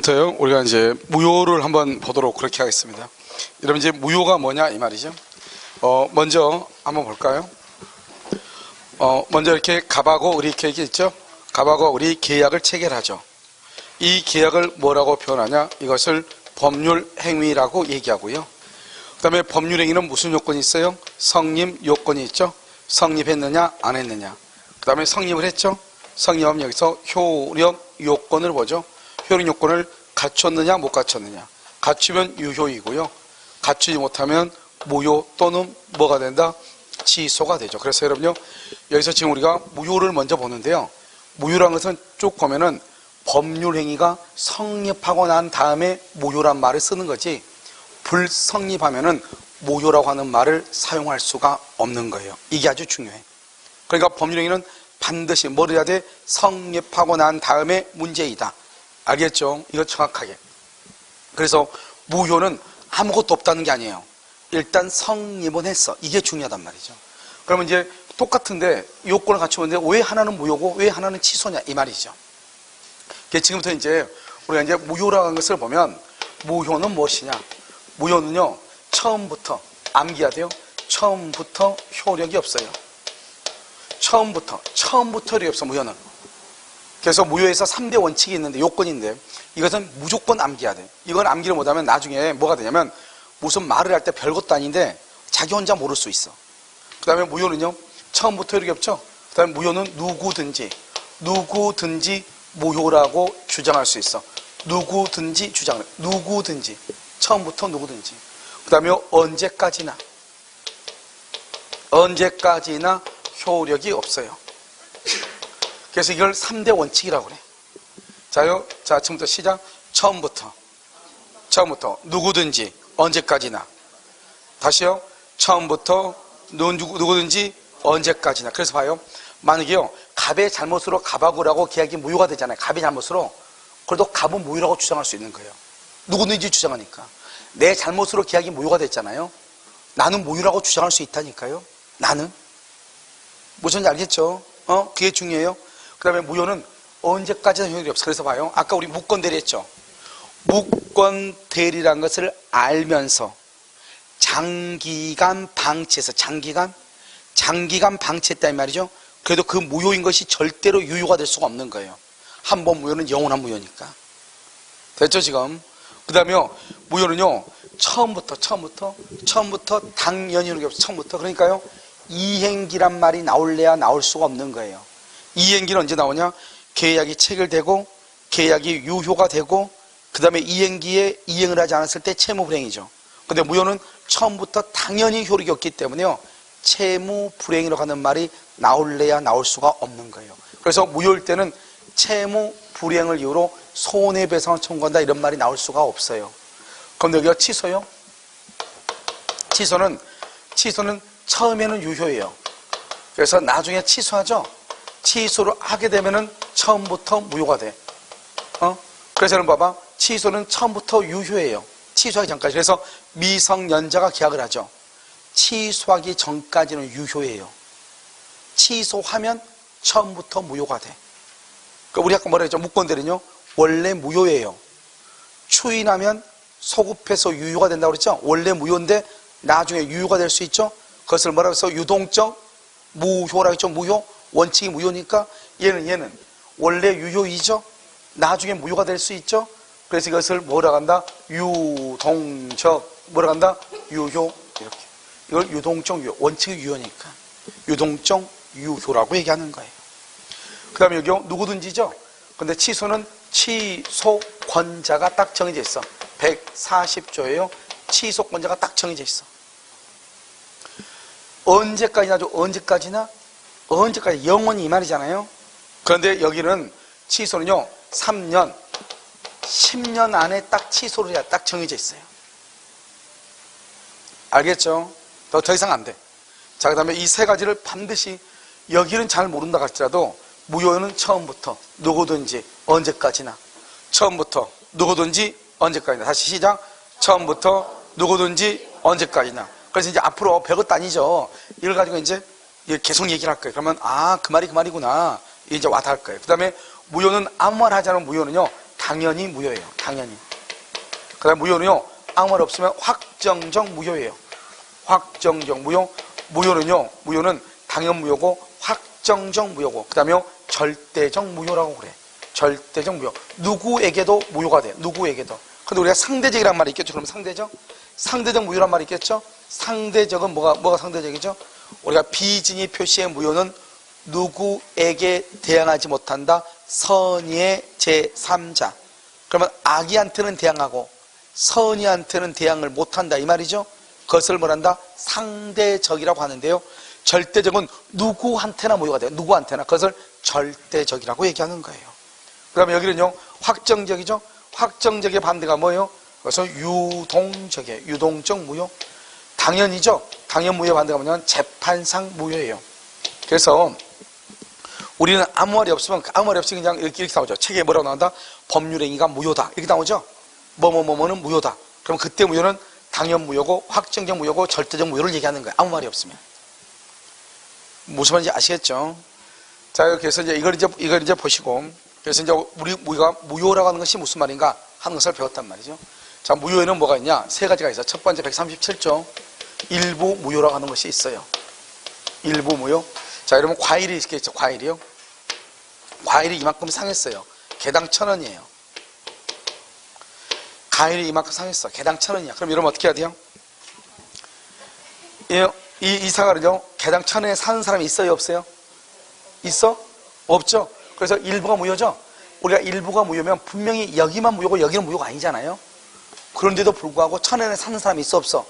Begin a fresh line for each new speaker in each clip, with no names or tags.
부터요. 우리가 이제 무효를 한번 보도록 그렇게 하겠습니다. 여러분 이제 무효가 뭐냐 이 말이죠. 먼저 한번 볼까요? 먼저 이렇게 갑하고 을이 이렇게 있죠. 갑하고 을이 계약을 체결하죠. 이 계약을 뭐라고 표현하냐? 이것을 법률 행위라고 얘기하고요. 그 다음에 법률 행위는 무슨 요건이 있어요? 성립 요건이 있죠. 성립했느냐 안 했느냐. 그 다음에 성립을 했죠. 성립하면 여기서 효력 요건을 보죠. 효력 요건을 갖췄느냐 못 갖췄느냐. 갖추면 유효이고요. 갖추지 못하면 무효 또는 뭐가 된다? 취소가 되죠. 그래서 여러분요, 여기서 지금 우리가 무효를 먼저 보는데요. 무효라는 것은 쭉 보면은 법률 행위가 성립하고 난 다음에 무효란 말을 쓰는 거지, 불성립하면은 무효라고 하는 말을 사용할 수가 없는 거예요. 이게 아주 중요해. 그러니까 법률 행위는 반드시 뭘 해야 돼? 성립하고 난 다음에 문제이다. 알겠죠? 이거 정확하게. 그래서 무효는 아무것도 없다는 게 아니에요. 일단 성립은 했어. 이게 중요하단 말이죠. 그러면 이제 똑같은데 요건을 갖추는데 왜 하나는 무효고 왜 하나는 취소냐 이 말이죠. 지금부터 이제 우리가 이제 무효라는 하 것을 보면, 무효는 무엇이냐? 무효는요, 처음부터 암기해야 돼요. 처음부터 효력이 없어요. 처음부터 효력이 없어, 무효는. 그래서 무효에서 3대 원칙이 있는데, 요건인데, 이것은 무조건 암기해야 돼. 이건 암기를 못하면 나중에 뭐가 되냐면, 무슨 말을 할 때 별것도 아닌데 자기 혼자 모를 수 있어. 그 다음에 무효는요, 처음부터 효력이 없죠. 그 다음에 무효는 누구든지 무효라고 주장할 수 있어. 누구든지 주장을 해. 누구든지, 처음부터 누구든지. 그 다음에 언제까지나 효력이 없어요. 그래서 이걸 3대 원칙이라고 그래. 자, 지금부터 시작. 처음부터 누구든지 언제까지나. 다시요. 처음부터 누구든지 언제까지나. 그래서 봐요. 만약에요, 갑의 잘못으로 갑하고라고 계약이 무효가 되잖아요. 갑의 잘못으로. 그래도 갑은 무효라고 주장할 수 있는 거예요. 누구든지 주장하니까. 내 잘못으로 계약이 무효가 됐잖아요. 나는 무효라고 주장할 수 있다니까요. 나는. 무슨지 알겠죠? 그게 중요해요. 그 다음에 무효는 언제까지나 효력이 없어. 그래서 봐요. 아까 우리 무권대리 했죠. 무권대리라는 것을 알면서 장기간 방치해서, 장기간 방치했다 이 말이죠. 그래도 그 무효인 것이 절대로 유효가 될 수가 없는 거예요. 한 번 무효는 영원한 무효니까. 됐죠 지금? 그 다음에 무효는요, 처음부터 당연히 효력이 없어. 처음부터. 그러니까요, 이행기란 말이 나올래야 나올 수가 없는 거예요. 이행기는 언제 나오냐? 계약이 체결되고 계약이 유효가 되고 그 다음에 이행기에 이행을 하지 않았을 때 채무불행이죠. 근데 무효는 처음부터 당연히 효력이 없기 때문에요, 채무불행이라고 하는 말이 나올래야 나올 수가 없는 거예요. 그래서 무효일 때는 채무불행을 이유로 손해배상을 청구한다 이런 말이 나올 수가 없어요. 그럼 여기가 취소요? 취소는 처음에는 유효예요. 그래서 나중에 취소하죠. 취소를 하게 되면은 처음부터 무효가 돼. 그래서 여러분 봐봐. 취소는 처음부터 유효예요. 취소하기 전까지. 그래서 미성년자가 계약을 하죠. 취소하기 전까지는 유효예요. 취소하면 처음부터 무효가 돼. 그러니까 우리 아까 뭐라 했죠? 무권대리는요, 원래 무효예요. 추인하면 소급해서 유효가 된다고 그랬죠? 원래 무효인데 나중에 유효가 될 수 있죠? 그것을 뭐라고 해서 유동적 무효라고 했죠? 무효. 원칙이 무효니까 얘는 원래 유효이죠? 나중에 무효가 될 수 있죠? 그래서 이것을 뭐라고 한다? 유동적 뭐라고 한다? 유효. 이렇게. 이걸 유동적 유효. 원칙이 유효니까 유동적 유효라고 얘기하는 거예요. 그 다음에 여기 누구든지죠? 근데 취소는 취소권자가 딱 정해져 있어. 140조예요. 취소권자가 딱 정해져 있어. 언제까지나죠? 언제까지 영원히 이 말이잖아요. 그런데 여기는 취소는요, 3년 10년 안에 딱 취소를 해야 딱 정해져 있어요. 알겠죠? 더 이상 안 돼. 자, 그 다음에 이 세 가지를 반드시, 여기는 잘 모른다 할지라도 무효는 처음부터 누구든지 언제까지나. 처음부터 누구든지 언제까지나. 다시 시작. 처음부터 누구든지 언제까지나. 그래서 이제 앞으로 별것도 아니죠. 이걸 가지고 이제 계속 얘기를 할 거예요. 그러면 그 말이 그 말이구나 이제 와닿을 거예요. 그 다음에 무효는 아무 말 하지 않은 무효는요, 당연히 무효예요. 당연히. 그 다음에 무효는요, 아무 말 없으면 확정적 무효예요. 확정적 무효. 무효는 당연 무효고 확정적 무효고, 그 다음에 절대적 무효라고 그래. 절대적 무효. 누구에게도 무효가 돼. 누구에게도. 근데 우리가 상대적이란 말이 있겠죠. 그럼 상대적 무효란 말이 있겠죠. 상대적은 뭐가 상대적이죠? 우리가 비진이 표시의 무효는 누구에게 대항하지 못한다. 선의의 제3자. 그러면 악의한테는 대항하고 선의한테는 대항을 못한다 이 말이죠. 그것을 뭐란다? 상대적이라고 하는데요. 절대적은 누구한테나 무효가 돼요. 누구한테나. 그것을 절대적이라고 얘기하는 거예요. 그 다음에 여기는요, 확정적이죠. 확정적의 반대가 뭐예요? 그래서 유동적이에요. 유동적 무효. 당연이죠. 당연 무효의 반대가 뭐냐면 재판상 무효예요. 그래서 우리는 아무 말이 없으면 그냥 이렇게 나오죠. 책에 뭐라고 나온다? 법률행위가 무효다. 이렇게 나오죠. 뭐는 무효다. 그럼 그때 무효는 당연 무효고 확정적 무효고 절대적 무효를 얘기하는 거예요. 아무 말이 없으면. 무슨 말인지 아시겠죠? 자, 그래서 이제 이걸 이제 보시고, 그래서 이제 우리가 무효라고 하는 것이 무슨 말인가 하는 것을 배웠단 말이죠. 자, 무효에는 뭐가 있냐? 세 가지가 있어요. 첫 번째 137조. 일부 무효라고 하는 것이 있어요. 일부 무효. 자, 여러분 과일이 있겠죠. 과일이요. 과일이 이만큼 상했어요. 개당 1,000원이에요. 과일이 이만큼 상했어. 개당 1,000원이야. 그럼 여러분 어떻게 해야 돼요? 이 사과를요, 개당 1,000원에 사는 사람이 있어요, 없어요? 있어? 없죠? 그래서 일부가 무효죠? 우리가 일부가 무효면 분명히 여기만 무효고 여기는 무효가 아니잖아요? 그런데도 불구하고 1,000원에 사는 사람이 있어, 없어?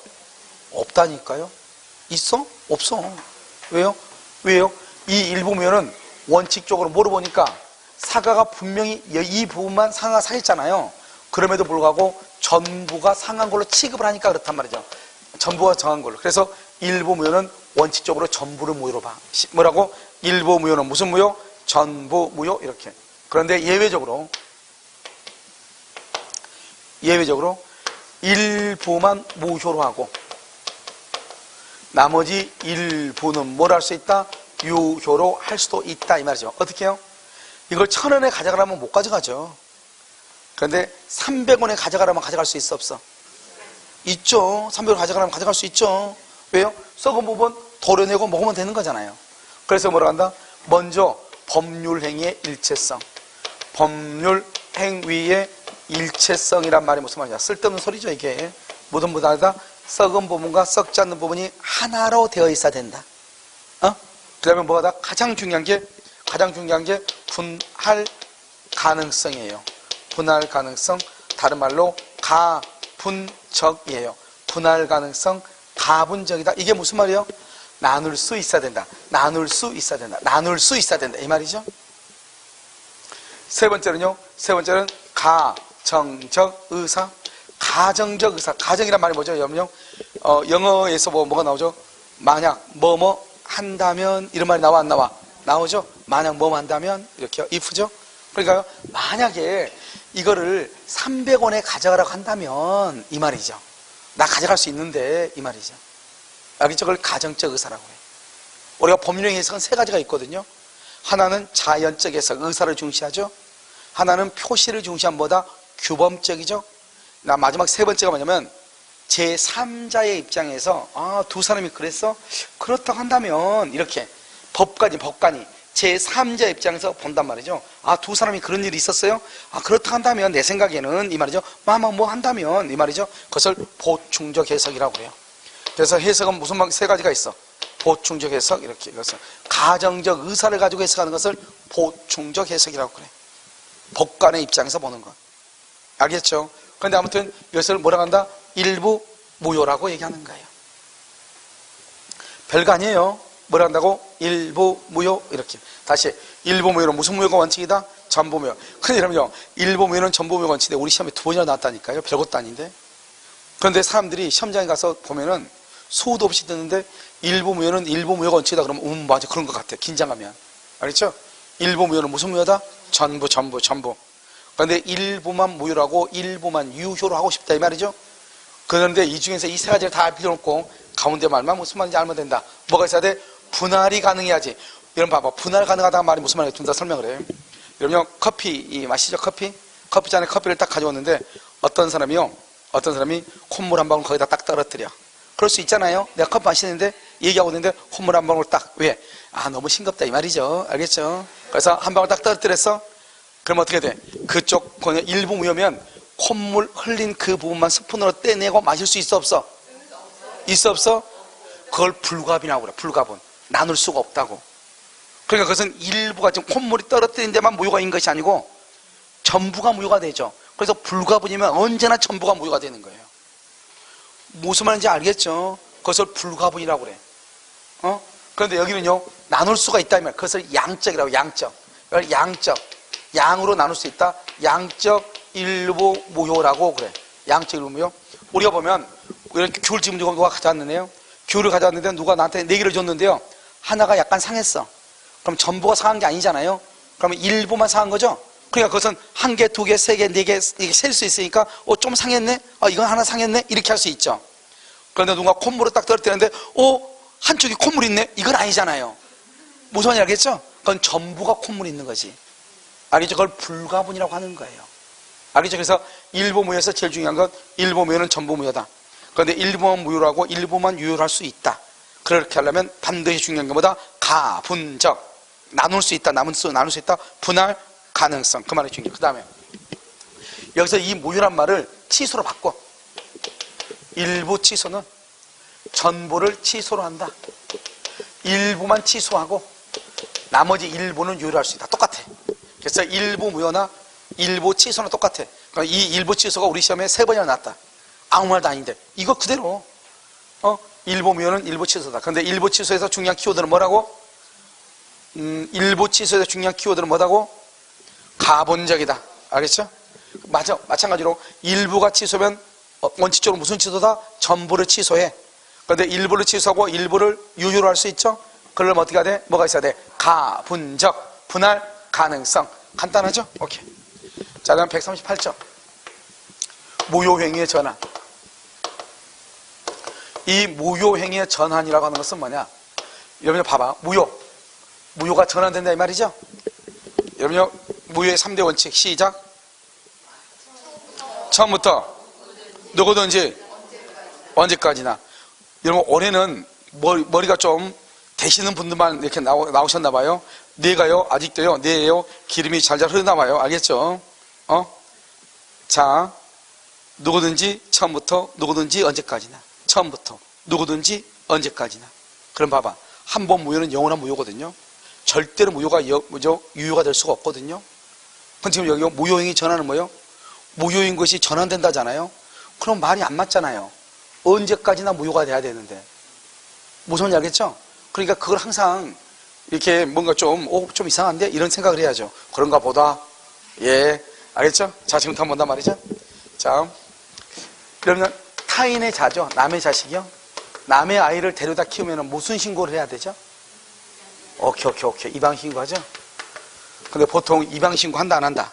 없다니까요? 있어? 없어. 왜요? 이 일부 무효는 원칙적으로 뭐로 보니까 사과가 분명히 이 부분만 상하가 상했잖아요. 그럼에도 불구하고 전부가 상한 걸로 취급을 하니까 그렇단 말이죠. 전부가 정한 걸로. 그래서 일부 무효는 원칙적으로 전부를 무효로 봐. 뭐라고? 일부 무효는 무슨 무효? 전부 무효 이렇게. 그런데 예외적으로 일부만 무효로 하고 나머지 일부는 뭘 할 수 있다? 유효로 할 수도 있다 이 말이죠. 어떻게 해요? 이걸 1,000원에 가져가려면 못 가져가죠. 그런데 300원에 가져가려면 가져갈 수 있어 없어? 있죠. 300원 가져가려면 가져갈 수 있죠. 왜요? 썩은 부분 도려내고 먹으면 되는 거잖아요. 그래서 뭐라 한다? 먼저 법률행위의 일체성. 법률행위의 일체성이란 말이 무슨 말이냐? 쓸데없는 소리죠 이게. 모든 부분마다 썩은 부분과 썩지 않는 부분이 하나로 되어 있어야 된다. 그 다음에 뭐가 다? 가장 중요한 게 분할 가능성이에요. 분할 가능성. 다른 말로 가분적이에요. 분할 가능성, 가분적이다. 이게 무슨 말이에요? 나눌 수 있어야 된다. 나눌 수 있어야 된다. 이 말이죠. 세 번째는 가정적 의사. 가정적 의사. 가정이란 말이 뭐죠? 영어에서 뭐가 나오죠? 만약 뭐뭐 한다면 이런 말이 나와 안 나와? 나오죠? 만약 뭐뭐 한다면 이렇게요. if죠? 그러니까요. 만약에 이거를 300원에 가져가라고 한다면 이 말이죠. 나 가져갈 수 있는데 이 말이죠. 알겠죠? 그걸 가정적 의사라고 해요. 우리가 법률행 해석은 세 가지가 있거든요. 하나는 자연적 해석, 의사를 중시하죠. 하나는 표시를 중시한 뭐다? 규범적이죠. 나 마지막 세 번째가 뭐냐면 제3자의 입장에서 두 사람이 그랬어? 그렇다고 한다면 이렇게 법관이 제3자 입장에서 본단 말이죠. 두 사람이 그런 일이 있었어요? 그렇다고 한다면 내 생각에는 이 말이죠. 뭐 한다면 이 말이죠. 그것을 보충적 해석이라고 그래요. 그래서 해석은 무슨 세 가지가 있어. 보충적 해석 이렇게. 그래서 가정적 의사를 가지고 해석하는 것을 보충적 해석이라고 그래. 법관의 입장에서 보는 것. 알겠죠? 그런데 아무튼 이것을 뭐라고 한다? 일부 무효라고 얘기하는 거예요. 별거 아니에요. 뭐라 한다고? 일부 무효 이렇게. 다시 일부 무효는 무슨 무효가 원칙이다? 전부 무효. 근데 여러분요, 일부 무효는 전부 무효가 원칙인데 우리 시험에 2번이나 나왔다니까요. 별것도 아닌데. 그런데 사람들이 시험장에 가서 보면은 수도 없이 듣는데 일부 무효는 일부 무효가 원칙이다 그러면 맞아 그런 것 같아. 긴장하면. 알겠죠? 일부 무효는 무슨 무효다? 전부. 그런데 일부만 무효라고 일부만 유효로 하고 싶다 이 말이죠. 그런데 이 중에서 이 세 가지를 다 알 필요 없고 가운데 말만 무슨 말인지 알면 된다. 뭐가 있어야 돼? 분할이 가능해야지. 여러분 봐봐. 분할 가능하다는 말이 무슨 말인지 좀 더 설명을 해요. 여러분 커피 마시죠? 커피? 커피잔에 커피를 딱 가져왔는데 어떤 사람이 콧물 한 방울 거기다 딱 떨어뜨려. 그럴 수 있잖아요. 내가 커피 마시는데 얘기하고 있는데 콧물 한 방울 딱. 왜? 너무 싱겁다 이 말이죠. 알겠죠? 그래서 한 방울 딱 떨어뜨렸어. 그럼 어떻게 돼? 그쪽 일부 무효면 콧물 흘린 그 부분만 스푼으로 떼내고 마실 수 있어 없어? 있어 없어? 그걸 불가분이라고 그래. 불가분. 나눌 수가 없다고. 그러니까 그것은 일부가 지금 콧물이 떨어뜨린 데만 무효가 있는 것이 아니고 전부가 무효가 되죠. 그래서 불가분이면 언제나 전부가 무효가 되는 거예요. 무슨 말인지 알겠죠? 그것을 불가분이라고 그래. 그런데 여기는요, 나눌 수가 있다 이 말. 그것을 양적이라고. 양적. 양으로 나눌 수 있다. 양적 일부 무효라고 그래. 양적 일부 무효. 우리가 보면 이렇게 귤 지금 누가 가져왔는데요. 귤을 가져왔는데 누가 나한테 4개를 줬는데요. 하나가 약간 상했어. 그럼 전부가 상한 게 아니잖아요. 그러면 일부만 상한 거죠. 그러니까 그것은 1개, 2개, 3개, 4개 이렇게 셀 수 있으니까 좀 상했네? 이건 하나 상했네? 이렇게 할 수 있죠. 그런데 누가 콧물을 딱 떨어뜨렸는데 한쪽이 콧물 있네? 이건 아니잖아요. 무슨 말인지 알겠죠? 그건 전부가 콧물이 있는 거지. 알겠죠? 그걸 불가분이라고 하는 거예요. 알겠죠? 그래서 일부 무효에서 제일 중요한 건 일부 무효는 전부 무효다. 그런데 일부만 무효라고 일부만 유효할 수 있다. 그렇게 하려면 반드시 중요한 것보다 가분적. 나눌 수 있다. 나눌 수 있다. 분할 가능성. 그 말이 중요해요. 그 다음에 여기서 이 무효란 말을 치소로 바꿔. 일부 치소는 전부를 치소로 한다. 일부만 치소하고 나머지 일부는 유효할 수 있다. 똑같아. 그래서 일부 무효나 일부 치소는 똑같아. 그러니까 이 일부 치소가 우리 시험에 3번이나 나왔다. 아무 말도 아닌데 이거 그대로 일부 무효는 일부 치소다. 그런데 일부 치소에서 중요한 키워드는 뭐라고? 일부 치소에서 중요한 키워드는 뭐라고? 가분적이다. 알겠죠? 맞아. 마찬가지로 일부가 치소면 원칙적으로 무슨 치소다? 전부를 치소해. 그런데 일부를 치소하고 일부를 유효로 할 수 있죠? 그러려면 어떻게 해야 돼? 뭐가 있어야 돼? 가분적, 분할 가능성. 간단하죠? 오케이. 자, 그럼 138점. 무효행위의 전환. 이 무효행위의 전환이라고 하는 것은 뭐냐? 여러분 봐봐. 무효가 전환된다 이 말이죠? 여러분 무효의 3대 원칙 시작. 처음부터 누구든지 언제까지나. 여러분 올해는 머리가 좀 되시는 분들만 이렇게 나오셨나 봐요. 뇌가요 아직도요 뇌에요 기름이 잘잘 흐르나 봐요. 알겠죠? 자, 누구든지 처음부터 누구든지 언제까지나. 처음부터 누구든지 언제까지나. 그럼 봐봐. 한 번 무효는 영원한 무효거든요. 절대로 무효가 유효가 될 수가 없거든요. 그럼 지금 여기 무효행위 전환은 뭐예요? 무효인 것이 전환된다잖아요. 그럼 말이 안 맞잖아요. 언제까지나 무효가 돼야 되는데. 무슨 말인지 알겠죠? 그러니까 그걸 항상 이렇게 뭔가 좀 이상한데? 이런 생각을 해야죠. 그런가 보다. 예. 알겠죠? 자, 지금부터 한번 본단 말이죠. 자, 그러면 타인의 자죠. 남의 자식이요. 남의 아이를 데려다 키우면 무슨 신고를 해야 되죠? 오케이. 입양신고 하죠? 근데 보통 입양신고 한다, 안 한다?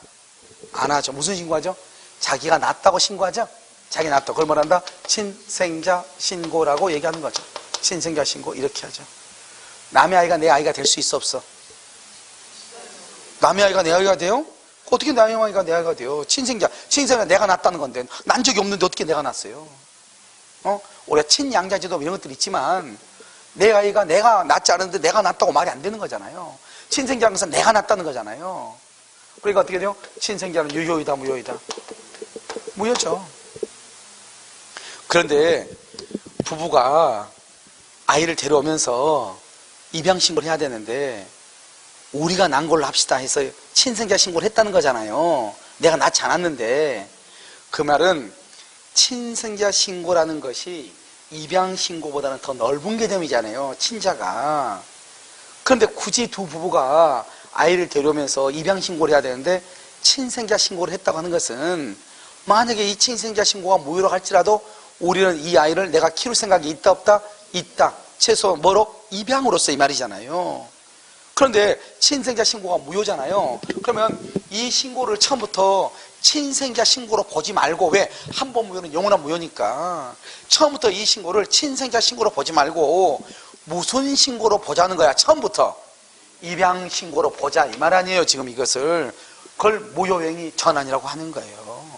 안 하죠. 무슨 신고하죠? 자기가 낳았다고 신고하죠? 자기 낳았다. 그걸 뭐란다? 친생자 신고라고 얘기하는 거죠. 친생자 신고. 이렇게 하죠. 남의 아이가 내 아이가 될 수 있어, 없어? 남의 아이가 내 아이가 돼요? 어떻게 남의 아이가 내 아이가 돼요? 친생자 내가 낳았다는 건데. 난 적이 없는데 어떻게 내가 낳았어요? 우리가 친양자제도 이런 것들이 있지만 내 아이가 내가 낳지 않았는데 내가 낳았다고 말이 안 되는 거잖아요. 친생자는 것은 내가 낳았다는 거잖아요. 그러니까 어떻게 돼요? 친생자는 유효이다, 무효이다? 무효죠. 그런데 부부가 아이를 데려오면서 입양신고를 해야 되는데 우리가 난 걸로 합시다 해서 친생자 신고를 했다는 거잖아요. 내가 낳지 않았는데. 그 말은 친생자 신고라는 것이 입양신고보다는 더 넓은 개념이잖아요. 친자가. 그런데 굳이 두 부부가 아이를 데려오면서 입양신고를 해야 되는데 친생자 신고를 했다고 하는 것은 만약에 이 친생자 신고가 무효라고 할지라도 우리는 이 아이를 내가 키울 생각이 있다 없다? 있다. 최소 뭐로? 입양으로서 이 말이잖아요. 그런데 친생자 신고가 무효잖아요. 그러면 이 신고를 처음부터 친생자 신고로 보지 말고, 왜? 한 번 무효는 영원한 무효니까 처음부터 이 신고를 친생자 신고로 보지 말고 무슨 신고로 보자는 거야? 처음부터 입양 신고로 보자 이 말 아니에요. 지금 이것을 그걸 무효행위 전환이라고 하는 거예요.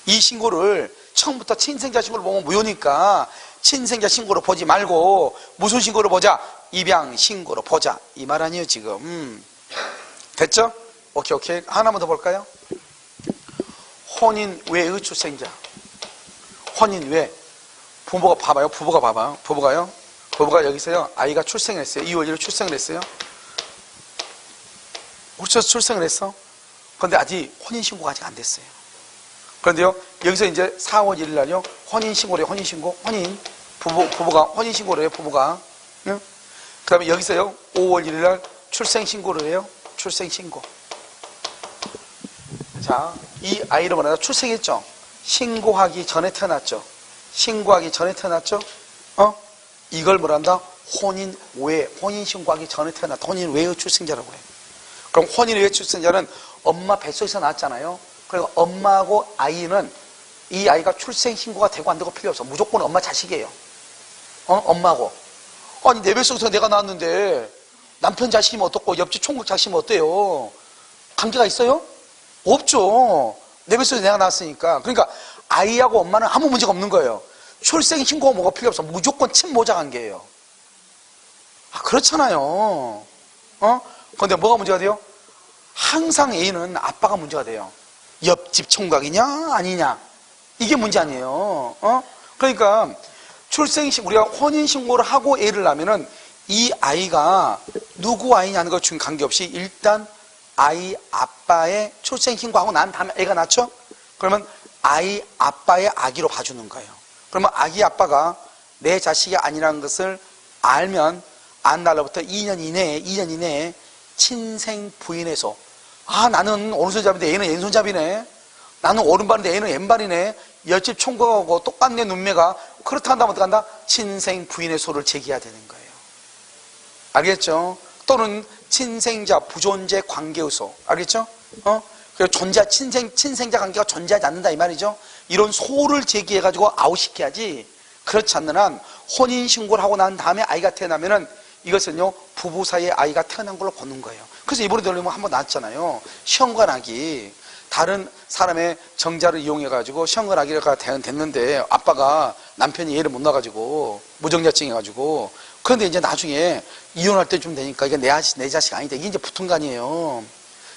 이 신고를 처음부터 친생자 신고를 보면 무효니까 친생자 신고로 보지 말고 무슨 신고로 보자? 입양 신고로 보자. 이 말 아니에요, 지금. 됐죠? 오케이. 하나만 더 볼까요? 혼인 외의 출생자. 혼인 외. 부부가 봐봐요. 부부가 여기서요, 아이가 출생을 했어요. 2월 1일 출생을 했어요. 그렇죠? 출생을 했어. 그런데 아직 혼인신고가 아직 안 됐어요. 그런데요, 여기서 이제 4월 1일 날요, 혼인신고래요, 혼인신고. 부부가 혼인신고를 해요, 부부가. 응? 그 다음에 여기서요, 5월 1일 날 출생신고를 해요, 출생신고. 자, 이 아이를 뭐라 출생했죠? 신고하기 전에 태어났죠? 이걸 뭐라 한다? 혼인 외, 혼인신고하기 전에 태어났다. 혼인 외의 출생자라고 해요. 그럼 혼인 외의 출생자는 엄마 뱃속에서 낳았잖아요. 그러니까 엄마하고 아이는 이 아이가 출생신고가 되고 안 되고 필요 없어. 무조건 엄마 자식이에요. 엄마하고. 아니, 내 뱃속에서 내가 낳았는데 남편 자식이면 어떻고 옆집 총각 자식이면 어때요? 관계가 있어요? 없죠. 내 뱃속에서 내가 낳았으니까. 그러니까 아이하고 엄마는 아무 문제가 없는 거예요. 출생신고가 뭐가 필요 없어. 무조건 친모자 관계예요. 그렇잖아요. 그런데 뭐가 문제가 돼요? 항상 A는 아빠가 문제가 돼요. 옆집 총각이냐 아니냐, 이게 문제 아니에요. 그러니까 우리가 혼인신고를 하고 애를 낳으면은 이 아이가 누구 아이냐는 것 중 관계없이 일단 아이 아빠의 출생신고하고 난 다음에 애가 낳죠? 그러면 아이 아빠의 아기로 봐주는 거예요. 그러면 아기 아빠가 내 자식이 아니라는 것을 알면 안 날로부터 2년 이내에 친생 부인에서 나는 오른손잡이인데 얘는 왼손잡이네, 나는 오른발인데 얘는 왼발이네, 옆집 총각하고 똑같네 눈매가, 그렇다 한다면 어떡한다? 친생 부인의 소를 제기해야 되는 거예요. 알겠죠? 또는 친생자 부존재 관계의소. 알겠죠? 그래서 친생자 관계가 존재하지 않는다 이 말이죠. 이런 소를 제기해가지고 아웃시켜야지. 그렇지 않는 한 혼인신고를 하고 난 다음에 아이가 태어나면은 이것은요, 부부 사이에 아이가 태어난 걸로 보는 거예요. 그래서 이번에 들으면 한번 낳았잖아요. 시험관아기. 다른 사람의 정자를 이용해가지고 시험관아기가 됐는데 아빠가 남편이 얘를 못 낳아가지고 무정자증 해가지고, 그런데 이제 나중에 이혼할 때쯤 되니까 이게 내 자식 아니다, 이게 이제 붙은 거 아니에요.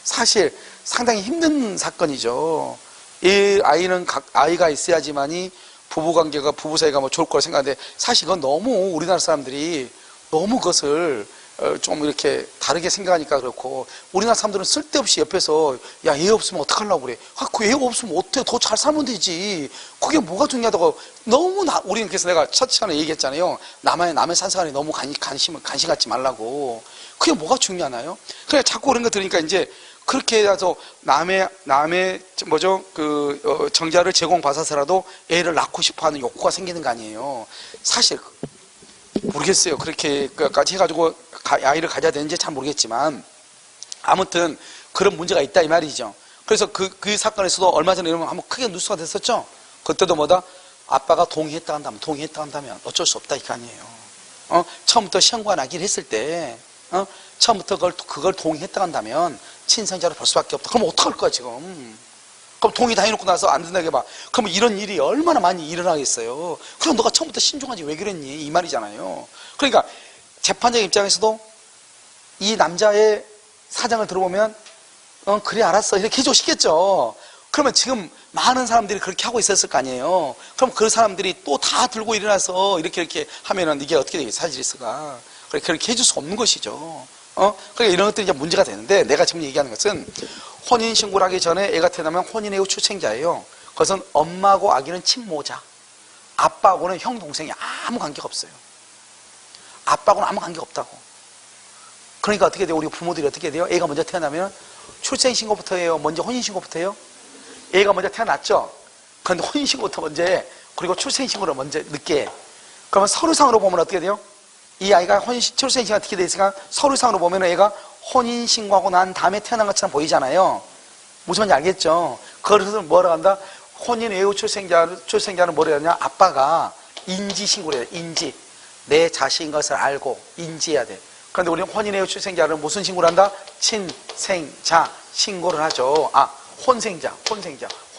사실 상당히 힘든 사건이죠. 이 아이는 아이가 있어야지만이 부부관계가, 부부 사이가 뭐 좋을 거라 생각하는데, 사실 그건 너무 우리나라 사람들이 너무 그것을 좀 이렇게 다르게 생각하니까 그렇고, 우리나라 사람들은 쓸데없이 옆에서 야, 얘 없으면 어떡하려고 그래. 그 애가 없으면 어때? 더 잘 살면 되지. 그게 뭐가 중요하다고. 너무 우리는 그래서 내가 첫 시간에 얘기했잖아요. 남의 산사관에 너무 관심 갖지 말라고. 그게 뭐가 중요하나요? 그래, 자꾸 그런 거 들으니까 이제 그렇게 해서 남의 정자를 제공받아서라도 애를 낳고 싶어 하는 욕구가 생기는 거 아니에요. 사실 모르겠어요. 그렇게까지 해가지고 아이를 가져야 되는지 잘 모르겠지만, 아무튼 그런 문제가 있다 이 말이죠. 그래서 그 사건에서도 얼마 전에 이러면 한번 크게 뉴스가 됐었죠. 그때도 아빠가 동의했다 한다면 어쩔 수 없다 이거 아니에요. 처음부터 시험관아기를 했을 때, 처음부터 그걸 동의했다 한다면 친생자로 볼 수밖에 없다. 그럼 어떡할 거야 지금? 그럼 동의 다 해놓고 나서 안 된다고 해봐. 그러면 이런 일이 얼마나 많이 일어나겠어요. 그럼 너가 처음부터 신중하지 왜 그랬니? 이 말이잖아요. 그러니까 재판장 입장에서도 이 남자의 사정을 들어보면 그래 알았어 이렇게 해주시겠죠. 그러면 지금 많은 사람들이 그렇게 하고 있었을 거 아니에요. 그럼 그 사람들이 또 다 들고 일어나서 이렇게 하면은 이게 어떻게 되겠어요? 사지리스가. 그렇게 해줄 수 없는 것이죠. 그러니까 이런 것들이 이제 문제가 되는데, 내가 지금 얘기하는 것은 혼인신고를 하기 전에 애가 태어나면 혼인의 후 출생자예요. 그것은 엄마하고 아기는 친모자, 아빠하고는 형, 동생이 아무 관계가 없어요. 아빠하고는 아무 관계가 없다고. 그러니까 어떻게 돼요? 우리 부모들이 어떻게 돼요? 애가 먼저 태어나면 출생신고부터 해요? 먼저 혼인신고부터 해요? 애가 먼저 태어났죠? 그런데 혼인신고부터 먼저 해. 그리고 출생신고를 먼저 늦게 해. 그러면 서류상으로 보면 어떻게 돼요? 이 아이가 출생신고가 어떻게 돼 있으니까 서류상으로 보면 애가 혼인신고하고 난 다음에 태어난 것처럼 보이잖아요. 무슨 말인지 알겠죠? 그래서 뭐라고 한다? 혼인 외후 출생자는 뭐라 하냐? 아빠가 인지신고를 해야 돼. 인지. 내 자식인 것을 알고 인지해야 돼. 그런데 우리는 혼인의 출생자를 무슨 신고를 한다? 친생자 신고를 하죠. 혼생자.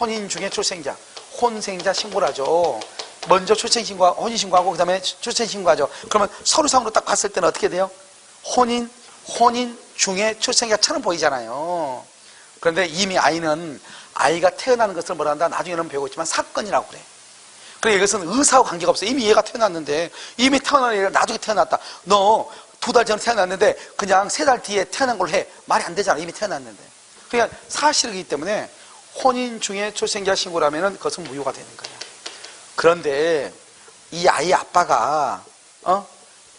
혼인 중에 출생자. 혼생자 신고를 하죠. 먼저 출생신고, 혼인신고하고 그 다음에 출생신고하죠. 그러면 서류상으로 딱 봤을 때는 어떻게 돼요? 혼인 중에 출생자처럼 보이잖아요. 그런데 이미 아이가 태어나는 것을 뭐라 한다? 나중에는 배우고 있지만 사건이라고 그래. 그래, 이것은 의사와 관계가 없어요. 이미 얘가 태어났는데, 이미 태어난 애가 나중에 태어났다. 너 2달 전에 태어났는데 그냥 3달 뒤에 태어난 걸로 해. 말이 안 되잖아. 이미 태어났는데. 그러니까 사실이기 때문에 혼인 중에 출생자 신고를 하면은 그것은 무효가 되는 거예요. 그런데 이 아이의 아빠가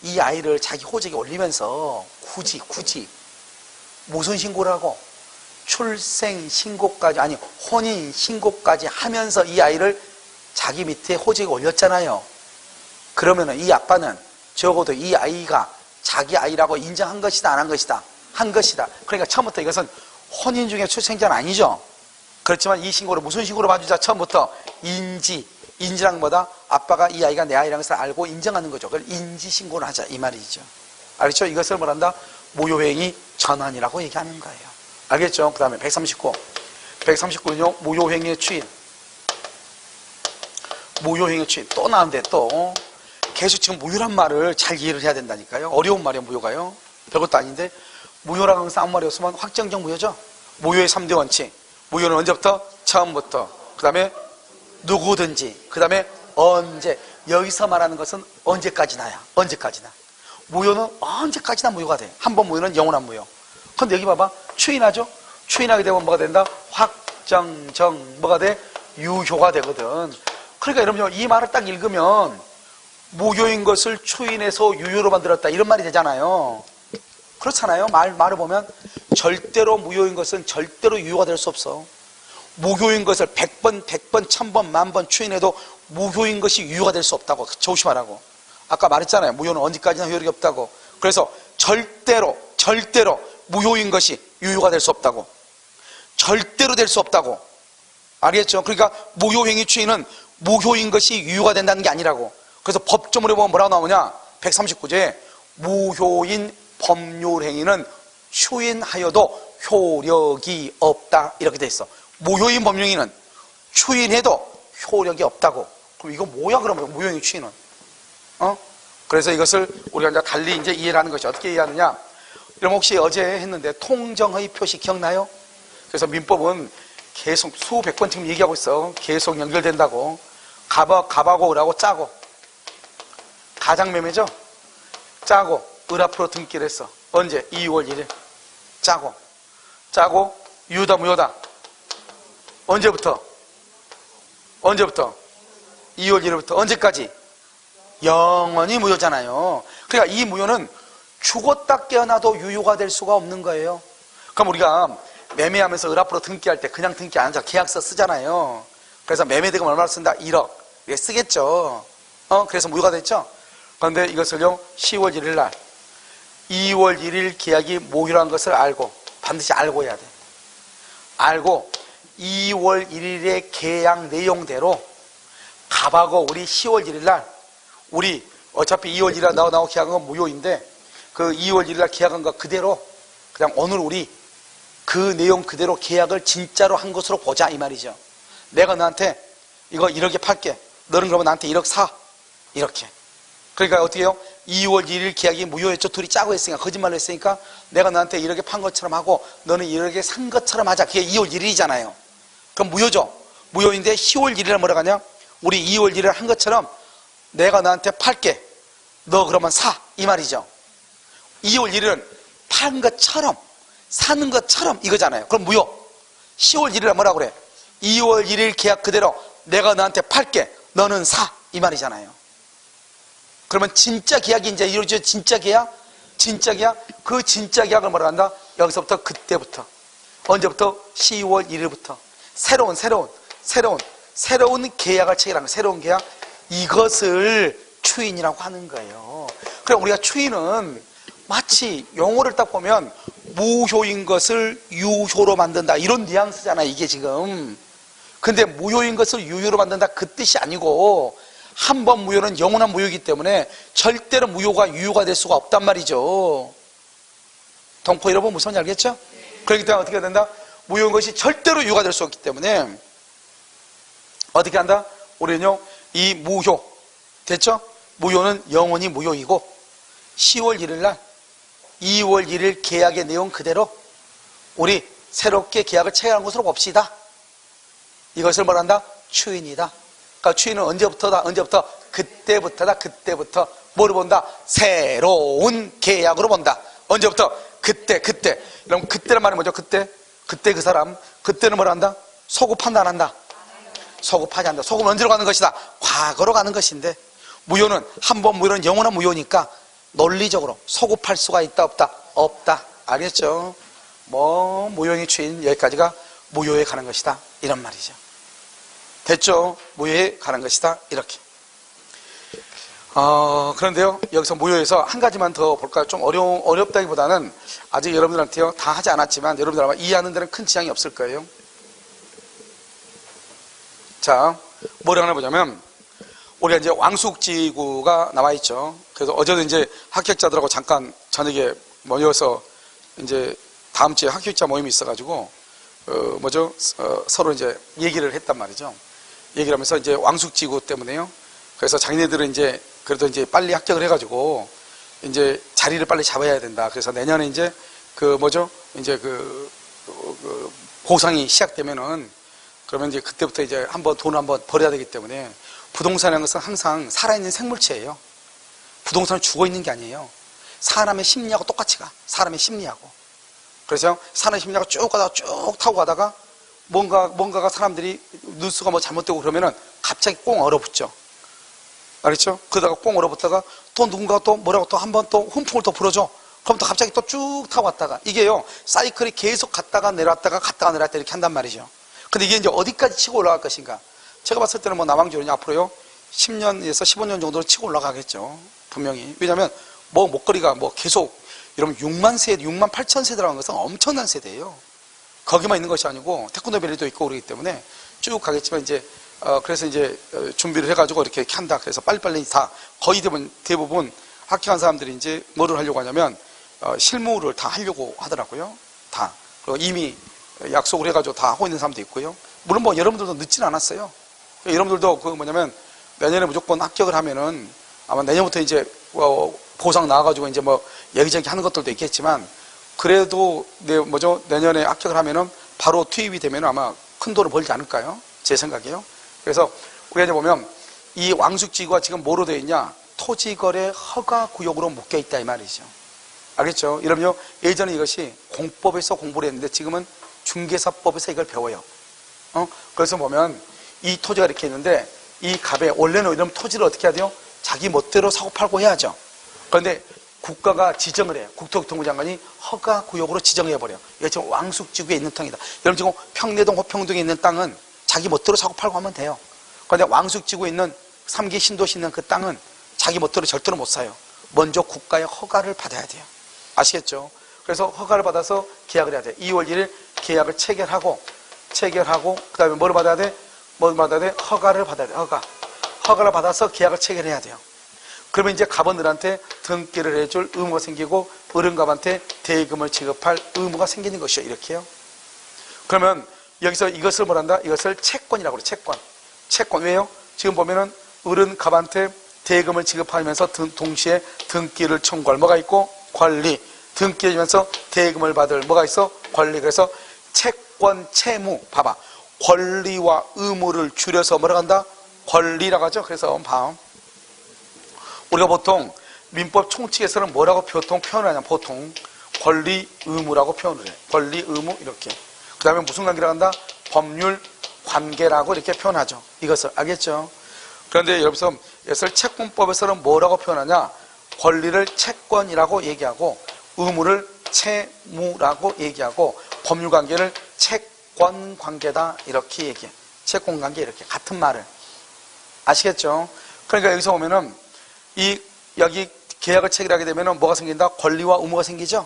이 아이를 자기 호적에 올리면서 굳이 무슨 신고를 하고 출생신고까지, 아니 혼인신고까지 하면서 이 아이를 자기 밑에 호적에 올렸잖아요. 그러면은 이 아빠는 적어도 이 아이가 자기 아이라고 인정한 것이다, 안 한 것이다? 한 것이다. 그러니까 처음부터 이것은 혼인 중에 출생자는 아니죠. 그렇지만 이 신고를 무슨 신고로 봐주자? 처음부터 인지랑 뭐다? 아빠가 이 아이가 내 아이라는 것을 알고 인정하는 거죠. 그걸 인지신고를 하자 이 말이죠. 알겠죠? 이것을 뭐란다? 무효행위 전환이라고 얘기하는 거예요. 알겠죠? 그 다음에 139는요 무효행위의 추인. 무효행위의 추인 또 나오는데 또 계속 지금 무효란 말을 잘 이해를 해야 된다니까요. 어려운 말이에요. 무효가요. 별것도 아닌데 무효라는 것은 아무 말이 없으면 확정적 무효죠. 무효의 3대 원칙. 무효는 언제부터? 처음부터. 그 다음에 누구든지. 그 다음에 언제. 여기서 말하는 것은 언제까지나야. 언제까지나. 무효는 언제까지나 무효가 돼. 한 번 무효는 영원한 무효. 근데 여기 봐봐. 추인하죠. 추인하게 되면 뭐가 된다? 확정정 뭐가 돼? 유효가 되거든. 그러니까 여러분 이 말을 딱 읽으면 무효인 것을 추인해서 유효로 만들었다 이런 말이 되잖아요. 그렇잖아요. 말을 보면 절대로 무효인 것은 절대로 유효가 될 수 없어. 무효인 것을 100번, 1000번, 10,000번 추인해도 무효인 것이 유효가 될 수 없다고. 조심하라고. 아까 말했잖아요. 무효는 언제까지나 효력이 없다고. 그래서 절대로 무효인 것이 유효가 될 수 없다고. 절대로 될 수 없다고. 알겠죠? 그러니까 무효행위 추인은 무효인 것이 유효가 된다는 게 아니라고. 그래서 법조문에 보면 뭐라고 나오냐? 139조에 무효인 법률행위는 추인하여도 효력이 없다 이렇게 돼 있어. 무효인 법률행위는 추인해도 효력이 없다고. 그럼 이거 뭐야 그러면 무효행위 추인은? 그래서 이것을 우리가 이제 달리 이제 이해를 하는 것이 어떻게 이해하느냐? 여러분 혹시 어제 했는데 통정의 표시 기억나요? 그래서 민법은 계속 수백 번 지금 얘기하고 있어. 계속 연결된다고. 갑하고 을하고 짜고. 가장매매죠? 짜고 을 앞으로 등기를 했어. 언제? 2월 1일. 짜고 유효다 무효다? 언제부터? 2월 1일부터 언제까지? 영원히 무효잖아요. 그러니까 이 무효는 죽었다 깨어나도 유효가 될 수가 없는 거예요. 그럼 우리가 매매하면서 을 앞으로 등기할 때 그냥 등기 안 하자 계약서 쓰잖아요. 그래서 매매대금 얼마나 쓴다? 1억. 왜 쓰겠죠? 그래서 무효가 됐죠? 그런데 이것을요 10월 1일 날 2월 1일 계약이 무효라는 것을 알고 반드시 알고 해야 돼. 알고 2월 1일의 계약 내용대로 갑하고 우리 10월 1일 날 우리 어차피 2월 1일 날 나오고 계약한 건 무효인데 그 2월 1일 날 계약한 거 그대로 그냥 오늘 우리 그 내용 그대로 계약을 진짜로 한 것으로 보자 이 말이죠. 내가 너한테 이거 1억에 팔게. 너는 그러면 나한테 1억 사. 이렇게. 그러니까 어떻게 해요? 2월 1일 계약이 무효했죠. 둘이 짜고 했으니까 거짓말로 했으니까 내가 너한테 1억에 판 것처럼 하고 너는 1억에 산 것처럼 하자. 그게 2월 1일이잖아요. 그럼 무효죠. 무효인데 10월 1일에 뭐라고 하냐? 우리 2월 1일 한 것처럼 내가 너한테 팔게. 너 그러면 사. 이 말이죠. 2월 1일은 판 것처럼 사는 것처럼 이거잖아요. 그럼 무효. 10월 1일에 뭐라고 그래? 2월 1일 계약 그대로 내가 너한테 팔게. 너는 사. 이 말이잖아요. 그러면 진짜 계약이 이제 이루어져. 진짜 계약? 진짜 계약? 그 진짜 계약을 뭐라고 한다? 여기서부터 그때부터. 언제부터? 10월 1일부터. 새로운 계약을 체결하는 새로운 계약. 이것을 추인이라고 하는 거예요. 그럼 우리가 추인은 마치 용어를 딱 보면 무효인 것을 유효로 만든다. 이런 뉘앙스잖아, 이게 지금. 근데 무효인 것을 유효로 만든다. 그 뜻이 아니고 한 번 무효는 영원한 무효이기 때문에 절대로 무효가 유효가 될 수가 없단 말이죠. 동포 여러분 무슨 말인지 알겠죠? 그렇기 때문에 어떻게 된다? 무효인 것이 절대로 유효가 될 수 없기 때문에 어떻게 한다? 우리는요 이 무효 됐죠? 무효는 영원히 무효이고 10월 1일 날 2월 1일 계약의 내용 그대로 우리 새롭게 계약을 체결한 것으로 봅시다. 이것을 뭐란다? 추인이다. 그러니까 추인은 언제부터다? 언제부터? 그때부터다. 그때부터 뭐로 본다? 새로운 계약으로 본다. 언제부터? 그때. 그럼 그때란 말이 뭐죠? 그때 그 사람 그때는 뭐라 한다? 소급한다 안 한다? 소급하지 않는다. 소급은 언제로 가는 것이다? 과거로 가는 것인데 무효는 한번 무효는 영원한 무효니까 논리적으로 소급할 수가 있다 없다? 없다. 알겠죠? 뭐 무효의 추인 여기까지가 무효에 가는 것이다 이런 말이죠. 됐죠? 무효에 가는 것이다 이렇게. 그런데요 여기서 무효에서 한 가지만 더 볼까요? 좀 어렵다기보다는 아직 여러분들한테요 다 하지 않았지만 여러분들 아마 이해하는 데는 큰 지장이 없을 거예요. 자, 뭐를 하나 보자면 우리가 이제 왕숙지구가 나와 있죠. 그래서 어제도 이제 합격자들하고 잠깐 저녁에 모여서 이제 다음 주에 합격자 모임이 있어가지고 서로 이제 얘기를 했단 말이죠. 얘기를 하면서 이제 왕숙지구 때문에요. 그래서 자기네들은 이제 그래도 이제 빨리 합격을 해가지고 이제 자리를 빨리 잡아야 된다. 그래서 내년에 이제 이제 보상이 시작되면은 그러면 이제 그때부터 이제 돈을 한번 벌어야 되기 때문에 부동산이라는 것은 항상 살아있는 생물체예요. 부동산은 죽어있는 게 아니에요. 사람의 심리하고 똑같이 가. 사람의 심리하고. 그래서 사람의 심리하고 쭉 타고 가다가 뭔가가 사람들이 뉴스가 뭐 잘못되고 그러면은 갑자기 꽁 얼어붙죠. 알겠죠? 그러다가 꽁 얼어붙다가 또 누군가가 또 뭐라고 또 한 번 또 훈풍을 또 불어줘. 그럼 또 갑자기 또 쭉 타고 왔다가 이게요 사이클이 계속 갔다가 내려왔다가 갔다가 내려왔다 이렇게 한단 말이죠. 근데 이게 이제 어디까지 치고 올라갈 것인가? 제가 봤을 때는 뭐 남왕주는 앞으로요 10년에서 15년 정도로 치고 올라가겠죠. 분명히. 왜냐하면 목걸이가 계속 여러분 6만 8천 세대라는 것은 엄청난 세대예요. 거기만 있는 것이 아니고 태권도 밸리도 있고 그러기 때문에 쭉 가겠지만 이제 그래서 이제 준비를 해가지고 이렇게 한다. 그래서 빨리빨리 다 거의 대부분 합격한 사람들이 이제 뭐를 하려고 하냐면 실무를 다 하려고 하더라고요. 다. 그리고 이미 약속을 해가지고 다 하고 있는 사람도 있고요. 물론 여러분들도 늦지는 않았어요. 여러분들도 내년에 무조건 합격을 하면은 아마 내년부터 이제 보상 나와가지고 이제 여기저기 하는 것들도 있겠지만 그래도 내년에 합격을 하면은 바로 투입이 되면 아마 큰 돈을 벌지 않을까요? 제 생각이에요. 그래서 우리가 이제 보면 이 왕숙지구가 지금 뭐로 되어 있냐? 토지거래 허가구역으로 묶여 있다 이 말이죠. 알겠죠? 여러분요 예전에 이것이 공법에서 공부를 했는데 지금은 중개사법에서 이걸 배워요. 그래서 보면 이 토지가 이렇게 있는데 이 갑에 원래는 이런 토지를 어떻게 해야 돼요? 자기 멋대로 사고 팔고 해야죠. 그런데 국가가 지정을 해요. 국토교통부 장관이 허가구역으로 지정해버려. 이게 지금 왕숙지구에 있는 땅이다. 여러분 지금 평내동 호평동에 있는 땅은 자기 멋대로 사고 팔고 하면 돼요. 그런데 왕숙지구에 있는 3기 신도시 있는 그 땅은 자기 멋대로 절대로 못 사요. 먼저 국가의 허가를 받아야 돼요. 아시겠죠? 그래서 허가를 받아서 계약을 해야 돼. 2월 1일 계약을 체결하고 그 다음에 뭘 받아야 돼? 허가를 받아야 돼. 허가를 받아서 계약을 체결해야 돼요. 그러면 이제 갑원들한테 등기를 해줄 의무가 생기고 어른갑한테 대금을 지급할 의무가 생기는 것이요. 이렇게요. 그러면 여기서 이것을 뭐란다? 이것을 채권이라고 그래. 채권. 왜요? 지금 보면은 어른갑한테 대금을 지급하면서 동시에 등기를 청구할 뭐가 있고 권리. 등기해주면서 대금을 받을 뭐가 있어? 권리. 그래서 채권, 채무. 봐봐. 권리와 의무를 줄여서 뭐라고 한다? 권리라고 하죠. 그래서 봐. 우리가 보통 민법 총칙에서는 뭐라고 보통 표현을 하냐? 보통 권리, 의무라고 표현을 해. 권리, 의무 이렇게. 그 다음에 무슨 관계라고 한다? 법률 관계라고 이렇게 표현하죠. 이것을 알겠죠? 그런데 여기서 이것을 채권법에서는 뭐라고 표현하냐? 권리를 채권이라고 얘기하고 의무를 채무라고 얘기하고 법률 관계를 채권 관계다 이렇게 얘기해. 채권 관계 이렇게 같은 말을. 아시겠죠? 그러니까 여기서 보면은 여기 계약을 체결하게 되면은 뭐가 생긴다? 권리와 의무가 생기죠?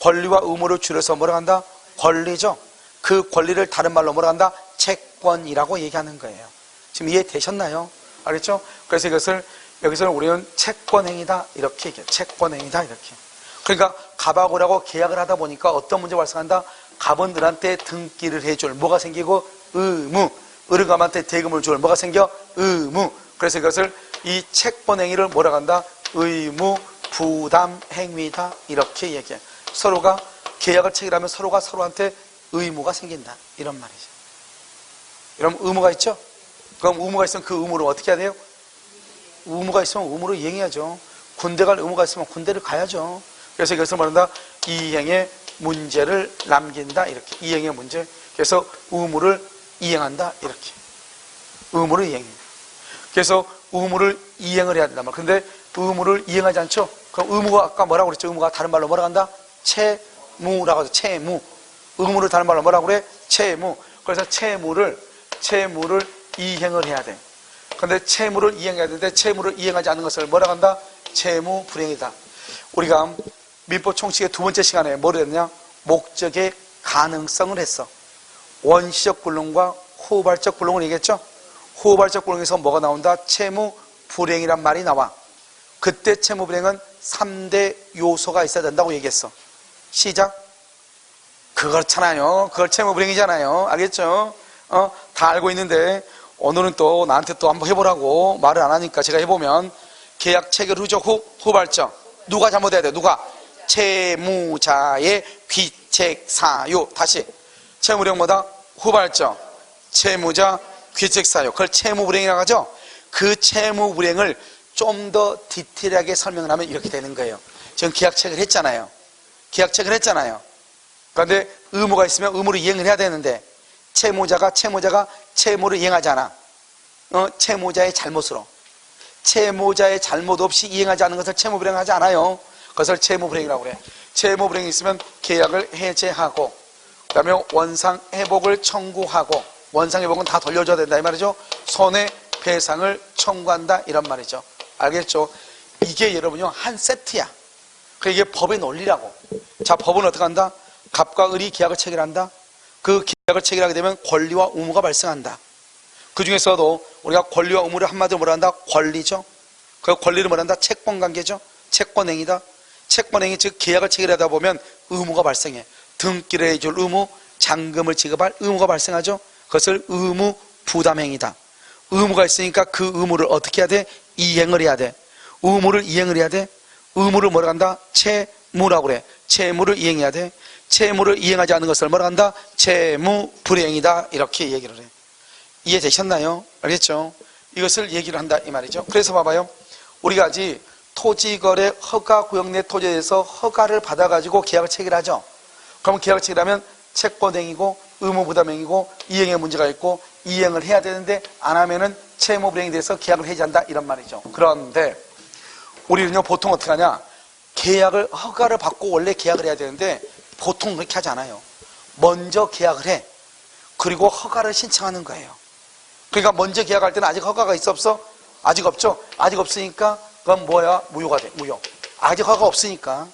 권리와 의무를 줄여서 뭐라고 한다? 권리죠? 그 권리를 다른 말로 뭐라고 한다? 채권이라고 얘기하는 거예요. 지금 이해되셨나요? 알겠죠? 그래서 이것을 여기서는 우리는 채권행위다 이렇게 얘기해요. 채권행위다 이렇게. 그러니까 갑하고 을하고 계약을 하다 보니까 어떤 문제가 발생한다? 갑은 을한테 등기를 해줄 뭐가 생기고 의무, 을은 갑한테 대금을 줄 뭐가 생겨? 의무. 그래서 이것을 이 채권 행위를 뭐라고 한다? 의무 부담 행위다 이렇게 얘기해. 서로가 계약을 체결하면 서로가 서로한테 의무가 생긴다 이런 말이죠. 이런 의무가 있죠? 그럼 의무가 있으면 그 의무를 어떻게 해야 돼요? 의무가 있으면 의무로 이행해야죠. 군대 갈 의무가 있으면 군대를 가야죠. 그래서 이것을 말한다. 이행의 문제를 남긴다 이렇게. 이행의 문제. 그래서 의무를 이행한다 이렇게. 의무를 이행해. 그래서 의무를 이행을 해야 된단 말이야. 근데 의무를 이행하지 않죠? 그럼 의무가 아까 뭐라고 그랬죠? 의무가 다른 말로 뭐라고 한다? 채무라고 하죠. 채무. 의무를 다른 말로 뭐라고 그래? 채무. 그래서 채무를 이행을 해야 돼. 근데 채무를 이행해야 되는데 채무를 이행하지 않는 것을 뭐라고 한다? 채무 불이행이다. 우리가 민법 총칙의 두 번째 시간에 뭐를 했냐? 목적의 가능성을 했어. 원시적 불능과 후발적 불능을 얘기했죠? 후발적 불능에서 뭐가 나온다? 채무 불이행이란 말이 나와. 그때 채무 불이행은 3대 요소가 있어야 된다고 얘기했어. 시작. 그렇잖아요. 그걸 채무 불이행이잖아요. 알겠죠? 다 알고 있는데 오늘은 또 나한테 또 한번 해보라고 말을 안 하니까 제가 해보면 계약 체결 후죠. 후발적. 누가 잘못해야 돼? 누가? 채무자의 귀책 사유. 다시. 채무 불이행 뭐다? 후발적. 채무자 귀책 사유. 그걸 채무 불이행이라고 하죠. 그 채무 불이행을 좀 더 디테일하게 설명을 하면 이렇게 되는 거예요. 지금 계약 체결했잖아요. 계약 체결했잖아요. 그런데 의무가 있으면 의무를 이행을 해야 되는데 채무자가 채무를 이행하지 않아. 채무자의 잘못으로. 채무자의 잘못 없이 이행하지 않는 것을 채무불이행하지 않아요. 그것을 채무불이행이라고 그래. 채무불이행이 있으면 계약을 해제하고 그 다음에 원상회복을 청구하고 원상회복은 다 돌려줘야 된다 이 말이죠. 손해배상을 청구한다 이런 말이죠. 알겠죠? 이게 여러분요 한 세트야. 이게 법의 논리라고. 자, 법은 어떻게 한다? 갑과 을이 계약을 체결한다. 그 계약을 체결하게 되면 권리와 의무가 발생한다. 그 중에서도 우리가 권리와 의무를 한마디로 뭐라 한다? 권리죠. 그 권리를 뭐라 한다? 채권관계죠. 채권행위다. 채권행위 즉 계약을 체결하다 보면 의무가 발생해. 등기를 해줄 의무, 잔금을 지급할 의무가 발생하죠. 그것을 의무 부담행위다. 의무가 있으니까 그 의무를 어떻게 해야 돼? 이행을 해야 돼. 의무를 이행을 해야 돼. 의무를 뭐라 한다? 채무라고 그래. 채무를 이행해야 돼. 채무를 이행하지 않는 것을 뭐라 한다? 채무 불이행이다. 이렇게 얘기를 해. 이해되셨나요? 알겠죠? 이것을 얘기를 한다 이 말이죠. 그래서 봐봐요. 우리가 아직 토지거래 허가구역 내 토지에 대해서 허가를 받아가지고 계약을 체결하죠. 그러면 계약을 체결하면 채권행위고 의무부담행위고 이행에 문제가 있고 이행을 해야 되는데 안 하면은 채무불이행에 대해서 계약을 해지한다 이런 말이죠. 그런데 우리는요 보통 어떻게 하냐? 계약을 허가를 받고 원래 계약을 해야 되는데 보통 그렇게 하지 않아요. 먼저 계약을 해. 그리고 허가를 신청하는 거예요. 그러니까 먼저 계약할 때는 아직 허가가 있어 없어? 아직 없죠? 아직 없으니까 그건 뭐야? 무효가 돼. 무효. 아직 허가가 없으니까.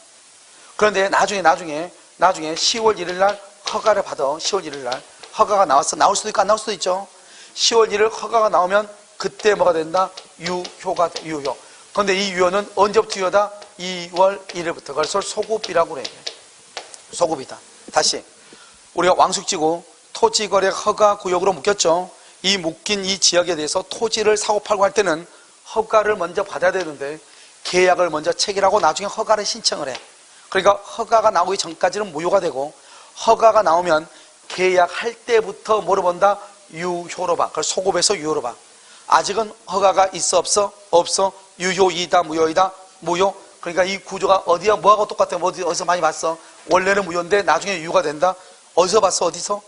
그런데 나중에 10월 1일 날 허가를 받아. 10월 1일 날 허가가 나왔어. 나올 수도 있고 안 나올 수도 있죠. 10월 1일 허가가 나오면 그때 뭐가 된다? 유효가 돼. 유효. 그런데 이 유효는 언제부터 유효다? 2월 1일부터. 그걸 소급이라고 그래. 소급이다. 다시 우리가 왕숙지구 토지거래 허가구역으로 묶였죠. 이 묶인 이 지역에 대해서 토지를 사고 팔고 할 때는 허가를 먼저 받아야 되는데 계약을 먼저 체결하고 나중에 허가를 신청을 해. 그러니까 허가가 나오기 전까지는 무효가 되고 허가가 나오면 계약할 때부터 뭐로 본다? 유효로 봐. 그걸 소급해서 유효로 봐. 아직은 허가가 있어 없어? 없어. 유효이다 무효이다? 무효. 그러니까 이 구조가 어디야 뭐하고 똑같아? 어디서 많이 봤어? 원래는 무효인데 나중에 유효가 된다? 어디서 봤어? 어디서?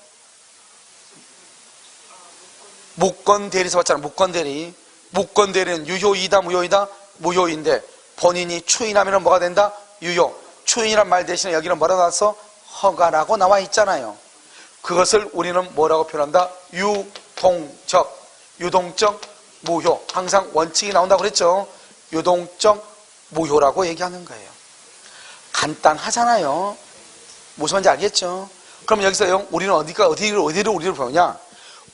무건대리에서 봤잖아. 무건대리는 유효이다 무효이다? 무효인데 본인이 추인하면 뭐가 된다? 유효. 추인이란 말 대신에 여기는 뭐라고 나왔어? 허가라고 나와 있잖아요. 그것을 우리는 뭐라고 표현한다? 유동적 무효. 항상 원칙이 나온다고 그랬죠. 유동적 무효라고 얘기하는 거예요. 간단하잖아요. 무슨 말인지 알겠죠? 그럼 여기서 우리는 어디를 우리를 배우냐?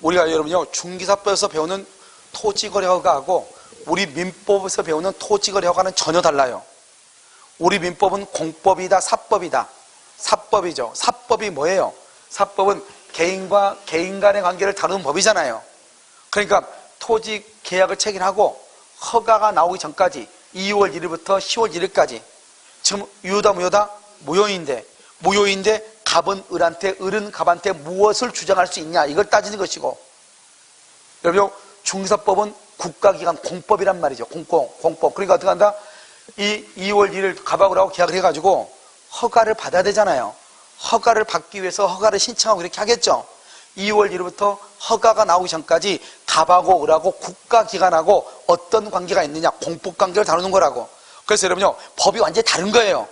우리가 여러분요 중기사법에서 배우는 토지거래 허가하고 우리 민법에서 배우는 토지거래 허가는 전혀 달라요. 우리 민법은 공법이다, 사법이다. 사법이죠. 사법이 뭐예요? 사법은 개인과 개인 간의 관계를 다루는 법이잖아요. 그러니까 토지 계약을 체결하고 허가가 나오기 전까지 2월 1일부터 10월 1일까지 지금 유효다 무효다? 무효인데 갑은 을한테, 을은 갑한테 무엇을 주장할 수 있냐, 이걸 따지는 것이고, 여러분 중개사법은 국가기관 공법이란 말이죠. 공법. 그러니까 어떻게 한다? 이 2월 1일 갑하고 을하고 계약을 해가지고 허가를 받아야 되잖아요. 허가를 받기 위해서 허가를 신청하고 이렇게 하겠죠. 2월 1일부터 허가가 나오기 전까지 갑하고 을하고 국가기관하고 어떤 관계가 있느냐, 공법관계를 다루는 거라고. 그래서 여러분요, 법이 완전히 다른 거예요.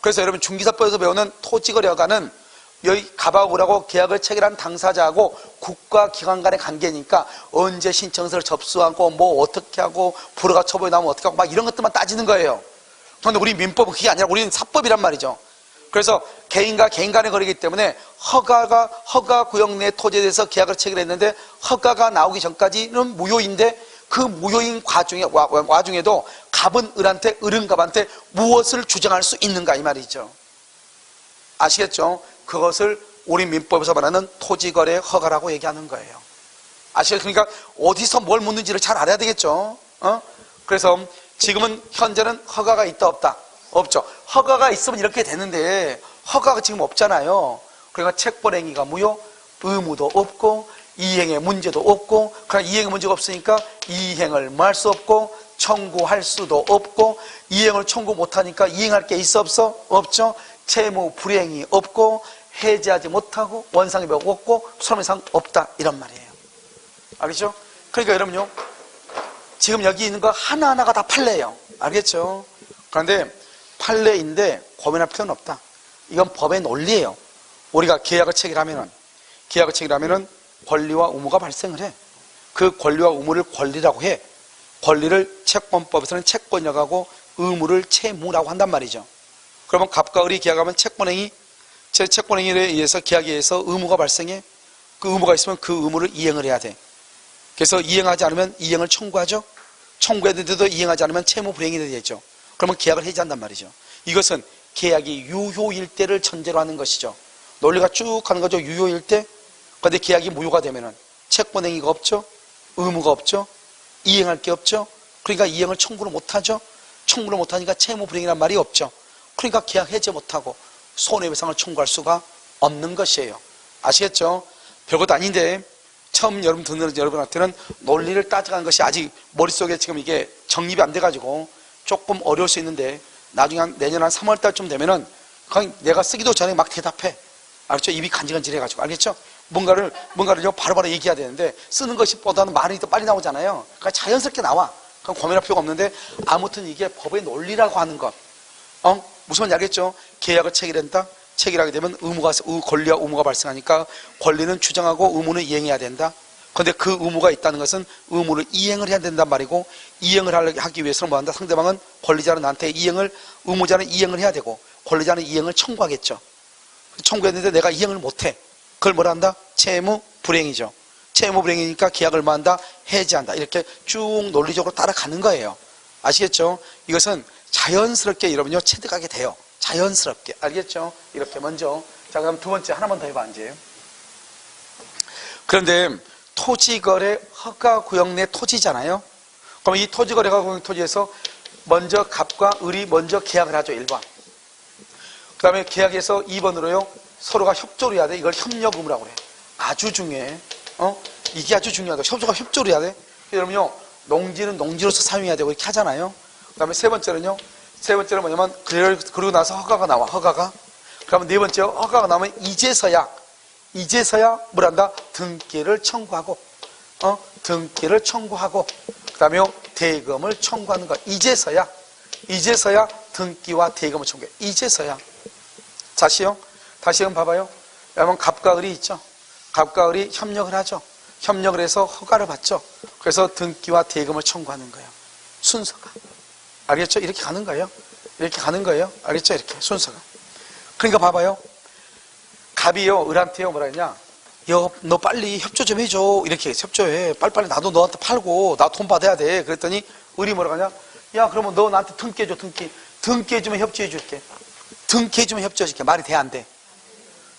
그래서 여러분 중개사법에서 배우는 토지거래허가는 여기 갑하고 을하고 계약을 체결한 당사자하고 국가기관 간의 관계니까 언제 신청서를 접수하고 뭐 어떻게 하고 불허가 처분이 나오면 어떻게 하고 막 이런 것들만 따지는 거예요. 그런데 우리 민법은 그게 아니라 우리는 사법이란 말이죠. 그래서 개인과 개인 간의 거래이기 때문에 허가 구역 내 토지에 대해서 계약을 체결했는데 허가가 나오기 전까지는 무효인데 그 무효인 와중에도 갑은 을한테, 을은 갑한테 무엇을 주장할 수 있는가, 이 말이죠. 아시겠죠? 그것을 우리 민법에서 말하는 토지거래 허가라고 얘기하는 거예요. 아시겠죠? 그러니까 어디서 뭘 묻는지를 잘 알아야 되겠죠. 그래서 지금은 현재는 허가가 있다 없다? 없죠. 허가가 있으면 이렇게 되는데 허가가 지금 없잖아요. 그러니까 책벌행위가 무효, 의무도 없고 이행의 문제도 없고, 그냥 이행의 문제가 없으니까 이행을 뭐 할 수 없고 청구할 수도 없고, 이행을 청구 못하니까 이행할 게 있어 없어? 없죠. 채무 불이행이 없고 해지하지 못하고 원상회복 없고 손해배상 없다, 이런 말이에요. 알겠죠? 그러니까 여러분요, 지금 여기 있는 거 하나하나가 다 판례예요. 알겠죠? 그런데 판례인데 고민할 필요는 없다. 이건 법의 논리예요. 우리가 계약을 체결하면은 권리와 의무가 발생을 해. 그 권리와 의무를 권리라고 해. 권리를 채권법에서는 채권이라고 하고 의무를 채무라고 한단 말이죠. 그러면 갑과 을이 계약하면 채권행위에 의해서 계약에 의해서 의무가 발생해. 그 의무가 있으면 그 의무를 이행을 해야 돼. 그래서 이행하지 않으면 이행을 청구하죠. 청구했는데도 이행하지 않으면 채무 불이행이 되겠죠. 그러면 계약을 해지한단 말이죠. 이것은 계약이 유효일 때를 전제로 하는 것이죠. 논리가 쭉 가는 거죠. 유효일 때. 그런데 계약이 무효가 되면은 채권행위가 없죠. 의무가 없죠. 이행할 게 없죠. 그러니까 이행을 청구를 못하죠. 청구를 못하니까 채무 불이행이란 말이 없죠. 그러니까 계약 해지 못하고 손해배상을 청구할 수가 없는 것이에요. 아시겠죠? 별것도 아닌데 처음 여러분 듣는 여러분한테는 논리를 따져가는 것이 아직 머릿속에 지금 이게 정립이 안 돼가지고 조금 어려울 수 있는데, 나중에 내년 한 3월달쯤 되면은 그냥 내가 쓰기도 전에 막 대답해. 알겠죠? 입이 간질간질해가지고. 알겠죠? 뭔가를 바로바로 얘기해야 되는데 쓰는 것보다는 말이 더 빨리 나오잖아요. 그러니까 자연스럽게 나와. 그럼 고민할 필요가 없는데, 아무튼 이게 법의 논리라고 하는 것. 무슨 말인지 알겠죠? 계약을 체결한다. 체결하게 되면 권리와 의무가 발생하니까 권리는 주장하고 의무는 이행해야 된다. 그런데 그 의무가 있다는 것은 의무를 이행을 해야 된단 말이고, 이행을 하기 위해서는 뭐한다? 상대방은 권리자는 나한테 의무자는 이행을 해야 되고 권리자는 이행을 청구하겠죠. 청구했는데 내가 이행을 못해. 그걸 뭐라 한다? 채무 불이행이죠. 채무 불이행이니까 계약을 뭐 한다? 해지한다. 이렇게 쭉 논리적으로 따라가는 거예요. 아시겠죠? 이것은 자연스럽게 여러분요 체득하게 돼요. 자연스럽게. 알겠죠? 이렇게 먼저. 자, 그럼 두 번째 하나만 더 해봐, 이제. 그런데 토지거래 허가구역 내 토지잖아요. 그럼 이 토지거래 허가구역 토지에서 먼저 갑과 을이 먼저 계약을 하죠. 1번. 그 다음에 계약에서 2번으로요 서로가 협조를 해야 돼. 이걸 협력 의무라고 그래. 아주 중요해. 이게 아주 중요하다. 협조를 해야 돼. 여러분요, 농지는 농지로서 사용해야 되고 이렇게 하잖아요. 그 다음에 세 번째는 뭐냐면, 그리고 나서 허가가 나와. 허가가. 그러면 네 번째, 허가가 나오면 이제서야 뭘 한다? 등기를 청구하고, 그 다음에 대금을 청구하는 거. 이제서야 등기와 대금을 청구해. 이제서야. 다시 한번 봐봐요. 여러분, 갑과 을이 있죠. 갑과 을이 협력을 하죠. 협력을 해서 허가를 받죠. 그래서 등기와 대금을 청구하는 거예요. 순서가. 알겠죠? 이렇게 가는 거예요. 알겠죠? 이렇게 순서가. 그러니까 봐봐요. 갑이요, 을한테요, 뭐라 했냐? 너 빨리 협조 좀 해줘. 이렇게 협조해. 빨리빨리 나도 너한테 팔고, 나 돈 받아야 돼. 그랬더니 을이 뭐라 하냐? 야, 그러면 너 나한테 등기 해줘, 등기.
등기해주면 협조해줄게. 등기해주면 협조해줄게. 말이 돼, 안 돼?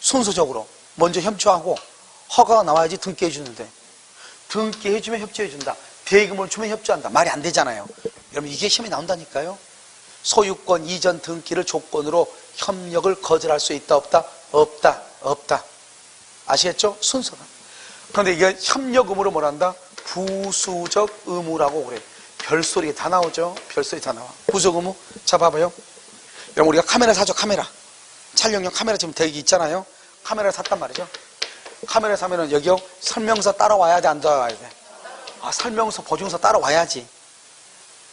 순서적으로 먼저 협조하고 허가가 나와야지 등기해주는데, 등기해주면 협조해준다, 대금을 주면 협조한다, 말이 안 되잖아요. 여러분, 이게 시험에 나온다니까요. 소유권 이전 등기를 조건으로 협력을 거절할 수 있다 없다? 없다. 없다. 아시겠죠? 순서가. 그런데 이게 협력 의무를 뭐란다? 부수적 의무라고 그래. 별소리 다 나오죠? 별소리 다 나와. 부수적 의무. 자, 봐봐요. 여러분, 우리가 카메라 사죠, 카메라. 촬영용 카메라 지금 대기 있잖아요. 카메라를 샀단 말이죠. 카메라 사면은 여기요, 설명서 따라와야 돼, 안 따라와야 돼? 아, 설명서, 보증서 따라와야지.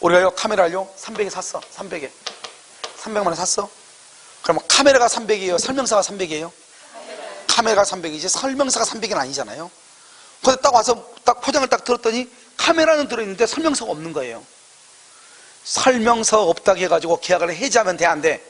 우리가요, 카메라를요, 300에 샀어. 300에. 300만 원 샀어? 그러면 카메라가 300이에요? 설명서가 300이에요? 카메라가 300이지 설명서가 300은 아니잖아요. 근데 딱 와서 딱 포장을 딱 들었더니 카메라는 들어있는데 설명서가 없는 거예요. 설명서 없다고 해가지고 계약을 해지하면 돼, 안 돼?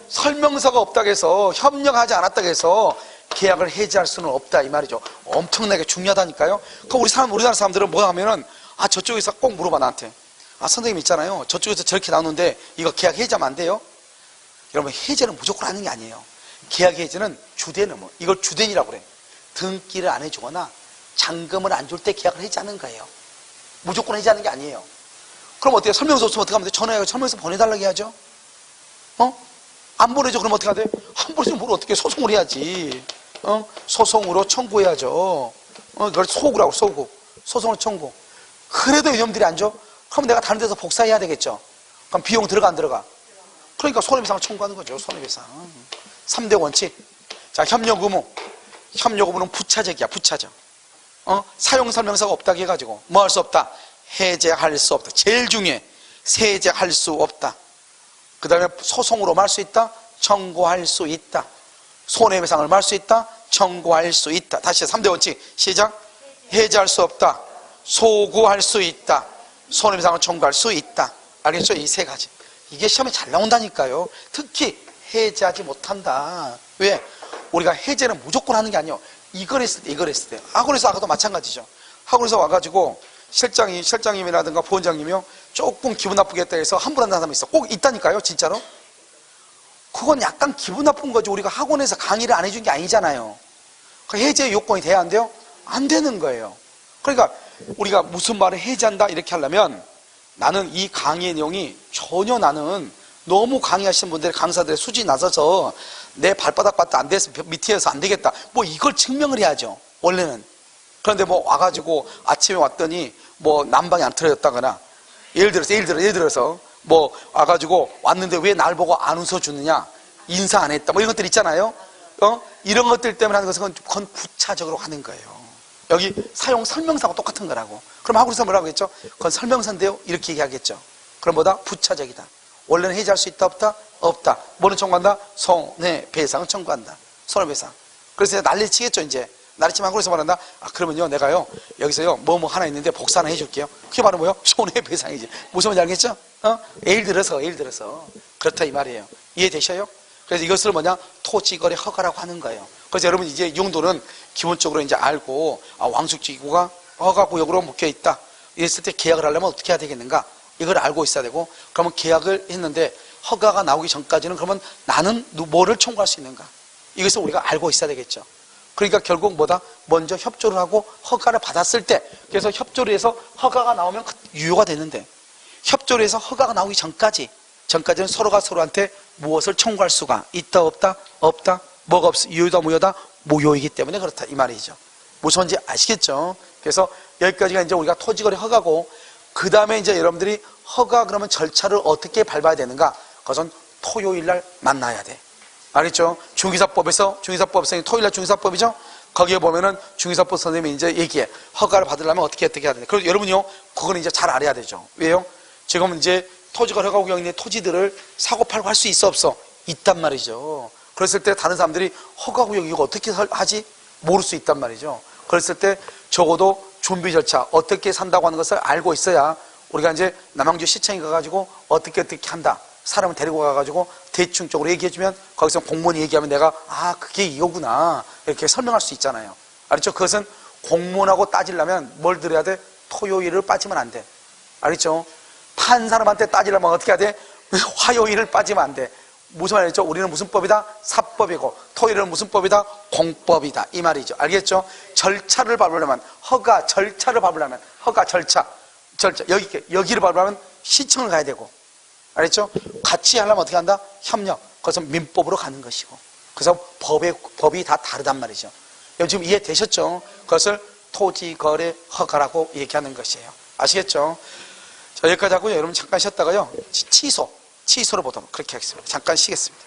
설명서가 없다고 해서, 협력하지 않았다고 해서 계약을 해지할 수는 없다, 이 말이죠. 엄청나게 중요하다니까요. 그 우리나라 사람들은 뭐 하면은, 아, 저쪽에서 꼭 물어봐, 나한테. 아, 선생님 있잖아요. 저쪽에서 저렇게 나오는데 이거 계약 해지하면 안 돼요? 여러분, 해제는 무조건 하는 게 아니에요. 계약 해지는 주된 뭐, 이걸 주된이라고 그래. 등기를 안 해주거나 잔금을 안 줄 때 계약을 해지하는 거예요. 무조건 해지하는 게 아니에요. 그럼 어때요? 설명서 없으면 어떻게 하면 돼? 전화해서 설명서 보내달라고 해야죠. 안 보내줘. 그럼 어떻게 해야 돼? 안 보내주면 뭘 어떻게 소송을 해야지. 소송으로 청구해야죠. 그걸 소구라고, 소구. 소송을 청구. 그래도 이놈들이 안 줘? 그럼 내가 다른 데서 복사해야 되겠죠. 그럼 비용 들어가, 안 들어가? 그러니까 손해배상을 청구하는 거죠. 손해배상. 3대 원칙. 자, 협력 의무. 협력 의무는 부차적이야, 부차적. 사용설명서가 없다고 해가지고 뭐 할 수 없다? 해제할 수 없다. 제일 중요해. 세제할 수 없다. 그 다음에 소송으로 말 수 있다? 청구할 수 있다. 손해배상을 말 수 있다? 청구할 수 있다. 다시 3대 원칙 시작. 해제할 수 없다. 소구할 수 있다. 손해배상을 청구할 수 있다. 알겠죠? 이 세 가지. 이게 시험에 잘 나온다니까요. 특히 해제하지 못한다. 왜? 우리가 해제는 무조건 하는 게 아니에요. 이걸 했을 때, 이걸 했을 때. 학원에서 아까도 마찬가지죠. 학원에서 와가지고 실장님이라든가 부원장님이요, 조금 기분 나쁘게 했다 해서 환불한다는 사람이 있어. 꼭 있다니까요, 진짜로. 그건 약간 기분 나쁜 거지. 우리가 학원에서 강의를 안 해준 게 아니잖아요. 해제 요건이 돼야 안 돼요? 안 되는 거예요. 그러니까 우리가 무슨 말을 해제한다 이렇게 하려면, 나는 이 강의의 내용이 전혀 나는 너무 강의하시는 분들, 강사들의 수준이 낮아서 내 발바닥밭도 안 돼서 밑에서 안 되겠다, 뭐 이걸 증명을 해야죠, 원래는. 그런데 뭐 와가지고 아침에 왔더니 뭐 난방이 안 틀어졌다거나, 예를 들어서 뭐 와가지고 왔는데 왜 날 보고 안 웃어주느냐, 인사 안 했다, 뭐 이런 것들 있잖아요. 이런 것들 때문에 하는 것은 그건 부차적으로 하는 거예요. 여기 사용 설명서하고 똑같은 거라고. 그럼 학원에서 뭐라고 했죠? 그건 설명서인데요, 이렇게 얘기하겠죠. 그럼 뭐다? 부차적이다. 원래는 해지할 수 있다 없다? 없다. 뭐는 청구한다? 손해배상을 청구한다. 손해배상. 그래서 난리치겠죠, 이제. 난리치면 학원에서 말한다. 아, 그러면요, 내가요, 여기서요, 뭐 하나 있는데 복사 하나 해줄게요. 그게 바로 뭐요? 손해배상이지. 무슨 말인지 알겠죠? 예를 들어서. 그렇다, 이 말이에요. 이해되셔요? 그래서 이것을 뭐냐? 토지거래 허가라고 하는 거예요. 그래서 여러분 이제 이 정도는 기본적으로 이제 알고, 아, 왕숙지구가 허가구역으로 묶여있다. 이랬을 때 계약을 하려면 어떻게 해야 되겠는가? 이걸 알고 있어야 되고, 그러면 계약을 했는데 허가가 나오기 전까지는 그러면 나는 뭐를 청구할 수 있는가? 이것을 우리가 알고 있어야 되겠죠. 그러니까 결국 뭐다? 먼저 협조를 하고 허가를 받았을 때, 그래서 협조를 해서 허가가 나오면 유효가 되는데, 협조를 해서 허가가 나오기 전까지는 서로가 서로한테 무엇을 청구할 수가 있다 없다? 없다. 뭐가 없어? 유효다 무효다? 무효이기 때문에 그렇다, 이 말이죠. 무슨 말인지 아시겠죠? 그래서 여기까지가 이제 우리가 토지거래 허가고, 그 다음에 이제 여러분들이 허가 그러면 절차를 어떻게 밟아야 되는가? 그것은 토요일날 만나야 돼. 알겠죠? 중개사법에서 토요일날 중개사법이죠? 거기에 보면은 중개사법 선생님이 이제 얘기해. 허가를 받으려면 어떻게 해야 되는데. 그래서 여러분이요, 그거는 이제 잘 알아야 되죠. 왜요? 지금 이제 토지거래 허가 구역에 있는 토지들을 사고팔고 할 수 있어 없어? 있단 말이죠. 그랬을 때 다른 사람들이 허가 구역 이거 어떻게 하지? 모를 수 있단 말이죠. 그랬을 때 적어도 준비 절차, 어떻게 산다고 하는 것을 알고 있어야 우리가 이제 남양주 시청에 가가지고 어떻게 한다, 사람을 데리고 가가지고 대충적으로 얘기해주면 거기서 공무원이 얘기하면 내가 아, 그게 이거구나 이렇게 설명할 수 있잖아요. 알겠죠? 그것은 공무원하고 따지려면 뭘 들어야 돼? 토요일을 빠지면 안 돼. 알겠죠? 판 사람한테 따지려면 어떻게 해야 돼? 화요일을 빠지면 안 돼. 무슨 말이죠? 우리는 무슨 법이다? 사법이고 토요일은 무슨 법이다? 공법이다. 이 말이죠. 알겠죠? 절차를 밟으려면 허가, 절차를 밟으려면 허가, 절차 여기를 밟으려면 시청을 가야 되고, 알겠죠? 같이 하려면 어떻게 한다? 협력. 그것은 민법으로 가는 것이고, 그래서 법이 다 다르단 말이죠. 여러분 지금 이해되셨죠? 그것을 토지거래 허가라고 얘기하는 것이에요. 아시겠죠? 자, 여기까지 하고요. 여러분 잠깐 쉬었다가요. 취소로 보도록 그렇게 하겠습니다. 잠깐 쉬겠습니다.